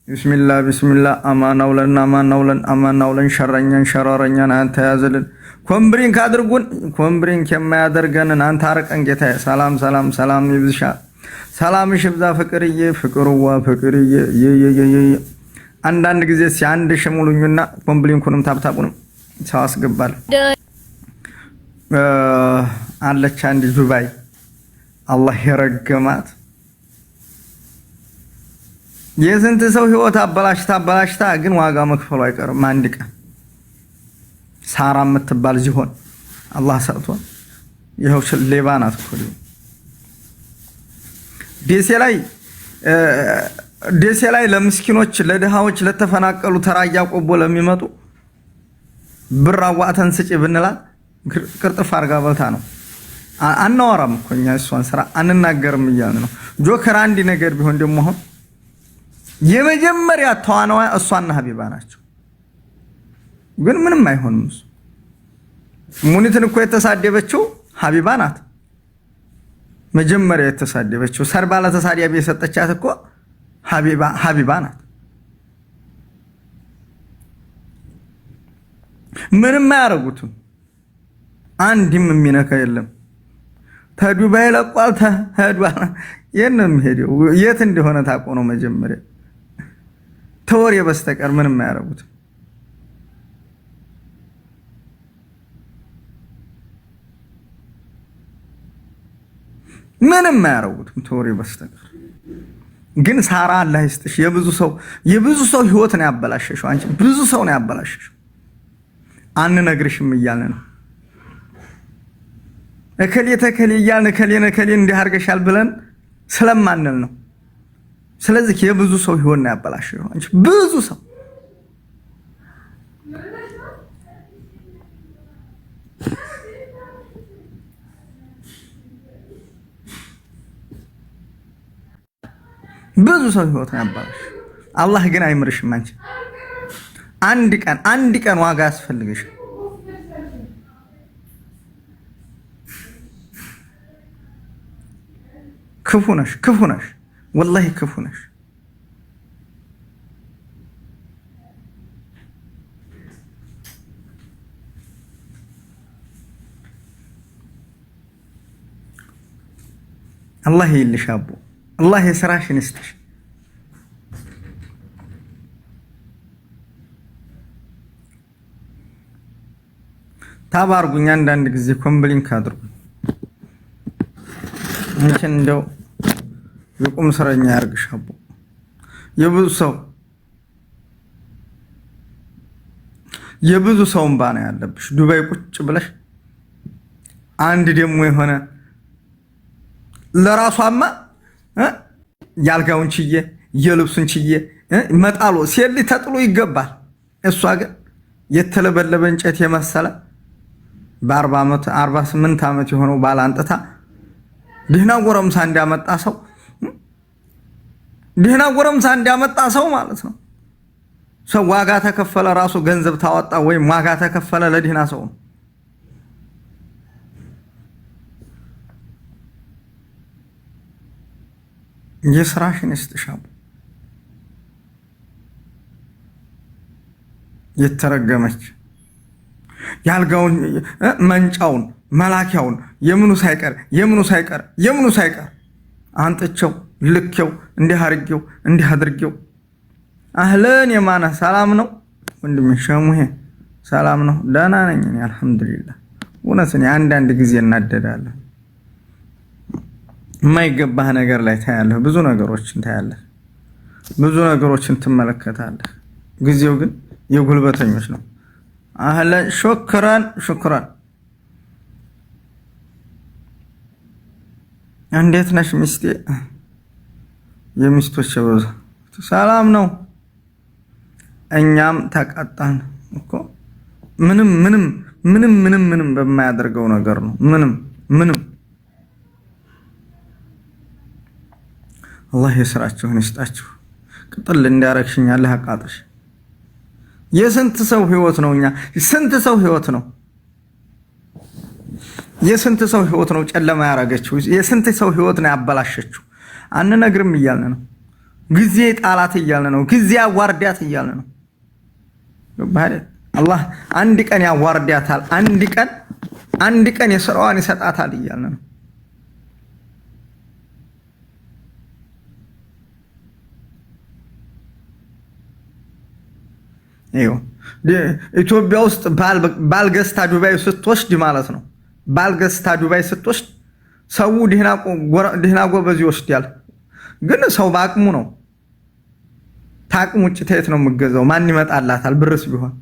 ቢስሚላህ ቢስሚላህ አማናውለን ሸረኛን ሸራረኛን አንተ ያዘልን ኮምብሪን ካድርጉን ኮምብሪን ከማያደርገንን አንተ አርቀን ጌታዬ። ሰላም ሰላም ሰላም ይብዛሽ ሰላምሽ ይብዛ ፍቅርዬ ፍቅሩዋ ፍቅርዬ አንዳንድ ጊዜ ሲያንድ ሽሙሉኝና ኮምብሪንኩንም ታብታቡንም ሰው አስገባል አለች አንድ ዱባይ አላህ ይረገማት የስንት ሰው ህይወት አበላሽታ ግን ዋጋ መክፈሉ አይቀርም። አንድ ቀን ሳራ የምትባል ዚሆን አላህ ሰጥቷል። ይኸው ሌባ ናት እኮ ደሴ ላይ ለምስኪኖች ለድሃዎች ለተፈናቀሉ ተራያ ቆቦ ለሚመጡ ብር አዋተን ስጪ ብንላት ቅርጥፍ አርጋ በልታ ነው። አናወራም እኮ እኛ እሷን ስራ አንናገርም እያልን ነው። ጆከር አንድ ነገር ቢሆን ደግሞ አሁን የመጀመሪያ ተዋናዋ እሷና ሀቢባ ናቸው። ግን ምንም አይሆንም። እሱ ሙኒትን እኮ የተሳደበችው ሀቢባ ናት። መጀመሪያ የተሳደበችው ሰርባ ለተሳዳቢ የሰጠቻት እኮ ሀቢባ ናት። ምንም አያረጉትም። አንድም የሚነካ የለም። ተዱባይ ለቋል ተሄዷል። የነም ሄደው የት እንደሆነ ታቆ ነው መጀመሪያ ተወሬ በስተቀር ምንም አያረጉትም። ምንም አያረጉትም ተወሬ በስተቀር። ግን ሳራ አላህ ይስጥሽ የብዙ ሰው ህይወት ነው ያበላሸሽው። አንቺ ብዙ ሰው ነው ያበላሸሽው። አንነግርሽም እያለ ነው እከሌ ተከሌ እያልን እከሌ እንዲህ አድርገሻል ብለን ስለማንል ነው። ስለዚህ የብዙ ሰው ህይወት ነው ያበላሸው። አንቺ ብዙ ሰው ህይወት ነው ያበላሸው። አላህ ግን አይምርሽም። አንቺ አንድ ቀን ዋጋ ያስፈልግሽ። ክፉ ነሽ ወላሂ ክፉ ነሽ። አላህ ይልሽ አቡ አላህ የስራሽን ይስጥሽ። ታባርጉኝ አንዳንድ ጊዜ ኮምብሊንክ አድርጉ። እንችን እንደው የቁም ስራኛ ያርግሽ አቡ። የብዙ ሰው እንባ ነው ያለብሽ። ዱባይ ቁጭ ብለሽ አንድ ደግሞ የሆነ ለራሷማ ያልጋውን ችዬ የልብሱን ችዬ መጣሎ ሲል ተጥሎ ይገባል። እሷ ግን የተለበለበ እንጨት የመሰለ በ40 ዓመት 48 ዓመት የሆነው ባላንጥታ ደህና ጎረምሳ እንዲያመጣ ሰው ማለት ነው። ሰው ዋጋ ተከፈለ ራሱ ገንዘብ ታወጣ ወይም ዋጋ ተከፈለ ለደህና ሰው ነው። የስራሽን ይስጥሻው። የተረገመች ያልጋውን መንጫውን መላኪያውን የምኑ ሳይቀር አንጥቸው ልኬው እንዲህ አድርጌው አህለን የማና ሰላም ነው ወንድሜ ሸሙሄ ሰላም ነው ደህና ነኝ እኔ አልሐምዱሊላህ። እውነትን አንዳንድ ጊዜ እናደዳለሁ። የማይገባህ ነገር ላይ ታያለህ። ብዙ ነገሮችን ትመለከታለህ። ጊዜው ግን የጉልበተኞች ነው። አህለን ሹክራን እንዴት ነሽ ሚስቴ? የሚስቶች ብዙ ሰላም ነው። እኛም ተቀጣን እኮ ምንም በማያደርገው ነገር ነው። ምንም አላህ የስራችሁን ይስጣችሁ። ቅጥል እንዲያረክሽኝ አላህ አቃጥሽ። የስንት ሰው ህይወት ነው ጨለማ ያረገችው? የስንት ሰው ህይወት ነው ያበላሸችው? አንነግርም እያልን ነው። ጊዜ ጣላት እያልን ነው። ጊዜ አዋርዳት እያልን ነው። አላህ አንድ ቀን ያዋርዳታል፣ አንድ ቀን የሥራዋን ይሰጣታል እያልን ነው። ኢትዮጵያ ውስጥ ባልገዝታ ዱባይ ስትወስድ ማለት ነው። ባልገዝታ ዱባይ ስትወስድ ሰው ደህና ጎበዝ ይወስዳል። ግን ሰው በአቅሙ ነው። ታቅሙ ውጭ ተየት ነው የምገዛው? ማን ይመጣላታል? ብርስ ቢሆን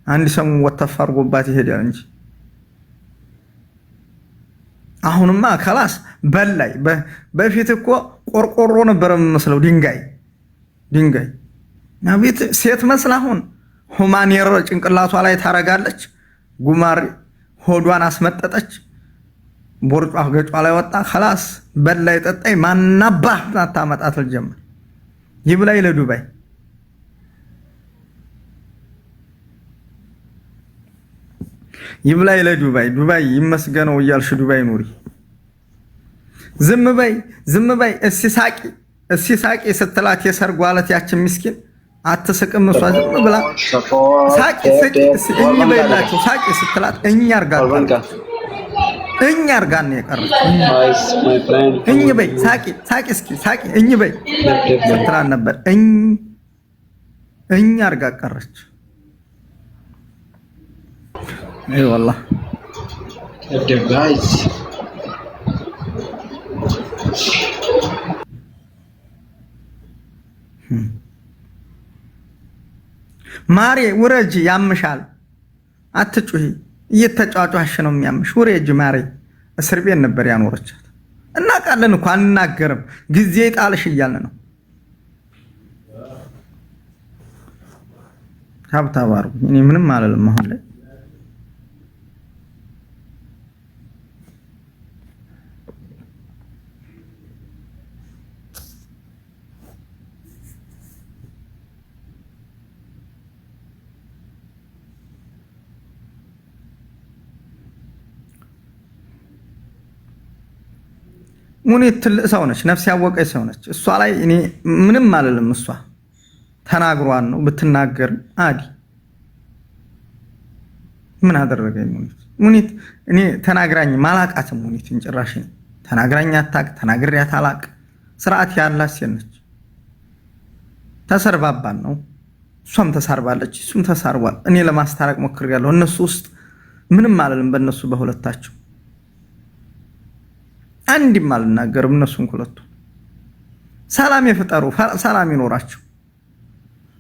አንድ ሰው ወተፍ አድርጎባት ይሄዳል እንጂ አሁንማ ከላስ በላይ። በፊት እኮ ቆርቆሮ ነበር የምመስለው፣ ድንጋይ ናቤት ሴት መስላ አሁን ሁማኔር ጭንቅላቷ ላይ ታረጋለች። ጉማሬ ሆዷን አስመጠጠች። ቦርጯ ገጯ ላይ ወጣ። ከላስ በላይ ጠጣይ ማናባህ ታመጣት ጀመር። ይብላይ ለዱባይ ይብላይ ለዱባይ ዱባይ ይመስገነው እያልሽ ዱባይ ኑሪ። ዝም በይ እስኪ ሳቂ ስትላት የሰርጉ አለት ያችን ምስኪን አትስቅም። እሷ ዝም ብላ ሳቂ እኝ በይላቸው። ሳቂ ስትላት እኛ አርጋን ነው የቀረች። እኝ በይ ሳቂ እስኪ ሳቂ እኝ በይ ስትላት ነበር። እኛ አርጋ ቀረች። አይ والله guys ማሬ ውረጅ፣ ያምሻል። አትጩሂ፣ እየተጫጫሽ ነው የሚያምሽ። ውረጅ ማሬ። እስር ቤት ነበር ያኖረቻት። እናውቃለን እኮ አንናገርም። ጊዜ ጣልሽ እያልን ነው። ሀብታባሩ እኔ ምንም አልልም አሁን ላይ ሙኒት ትልቅ ሰው ነች፣ ነፍስ ያወቀች ሰው ነች። እሷ ላይ እኔ ምንም አልልም። እሷ ተናግሯን ነው ብትናገር አዲ ምን አደረገኝ? ሙኒት እኔ ተናግራኝ ማላቃትም። ሙኒት እንጭራሽ ተናግራኝ አታቅ፣ ተናግሪያት አላቅ። ስርዓት ያላት ሴት ነች። ተሰርባባን ነው፣ እሷም ተሳርባለች፣ እሱም ተሳርቧል። እኔ ለማስታረቅ ሞክሬያለሁ። እነሱ ውስጥ ምንም አልልም። በእነሱ በሁለታቸው አንድም አልናገርም። እነሱን ሁለቱ ሰላም የፈጠሩ ሰላም ይኖራቸው፣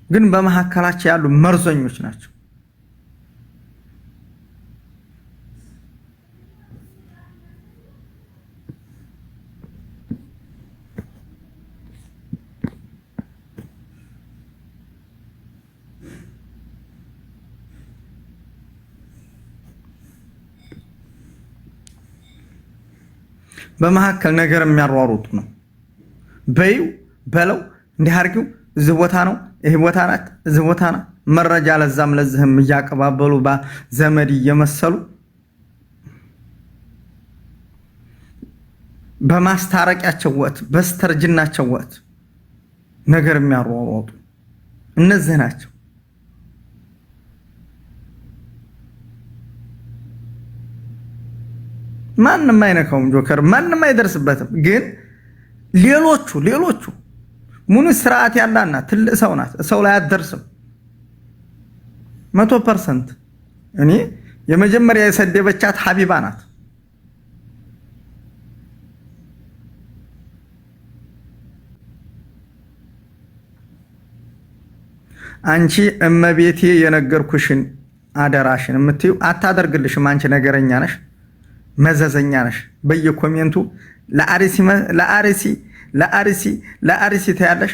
ግን በመሐከላቸው ያሉ መርዘኞች ናቸው። በመሐከል ነገር የሚያሯሩጡ ነው። በዩ በለው እንዲህ አርጊው፣ እዚህ ቦታ ነው፣ ይሄ ቦታ ናት፣ እዚህ ቦታ ናት። መረጃ ለዛም ለዚህም እያቀባበሉ ዘመድ እየመሰሉ በማስታረቂያቸው ወቅት በስተርጅናቸው ወቅት ነገር የሚያሯሩጡ እነዚህ ናቸው። ማንም አይነካውም። ጆከር ማንም አይደርስበትም። ግን ሌሎቹ ሙሉ ስርዓት ያላና ትልቅ ሰው ናት። ሰው ላይ አትደርስም 100%። እኔ የመጀመሪያ የሰደበቻት ሀቢባ ናት። አንቺ እመቤቴ የነገርኩሽን አደራሽን የምትዩ አታደርግልሽም። አንቺ ነገረኛ ነሽ፣ መዘዘኛ ነሽ። በየኮሜንቱ ለአርሲ ታያለሽ፣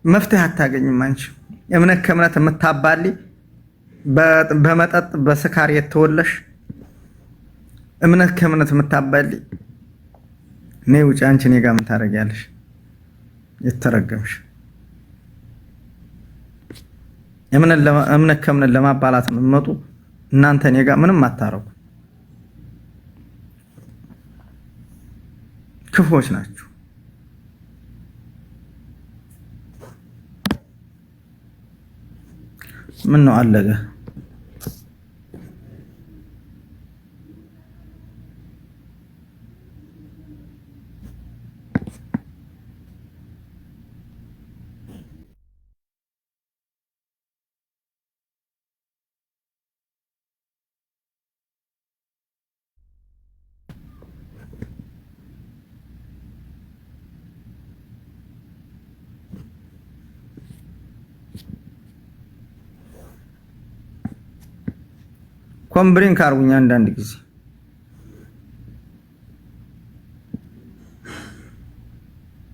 መፍትሄ አታገኝም። አንቺ እምነት ከእምነት የምታባሊ በመጠጥ በስካር የተወለሽ እምነት ከእምነት የምታባሊ ነይ ውጪ። አንቺ እኔ ጋር ምን ታደርጊያለሽ? የተረገምሽ እምነት ከእምነት ለማባላት የምትመጡ እናንተ እኔ ጋር ምንም አታረጉ። ክፎች ናችሁ። ምን ነው አለገ ኮምብሪን ካርጉኛ አንዳንድ ጊዜ